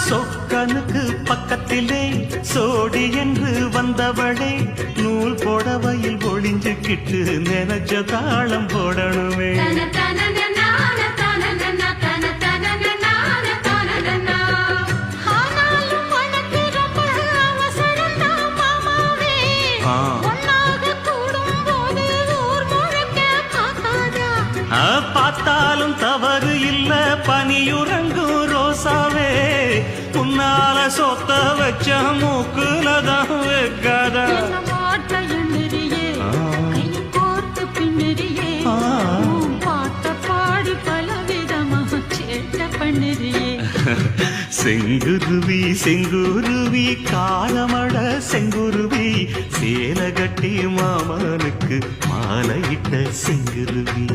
சொக்கனுக்கு பக்கத்திலே சோடி என்று வந்தவளே நூல் போடவையில் ஒளிஞ்சுக்கிட்டு நினைச்ச தாளம் போடணுமே. பார்த்தாலும் தவறு இல்ல பனியுறங்கும் ரோசாவே உன்னால சொத்த வச்ச மூக்குலதான் வைக்காதா. செங்குருவி செங்குருவி காலமட செங்குருவி சேல கட்டி மாமனுக்கு மாலையிட்ட செங்குருவி.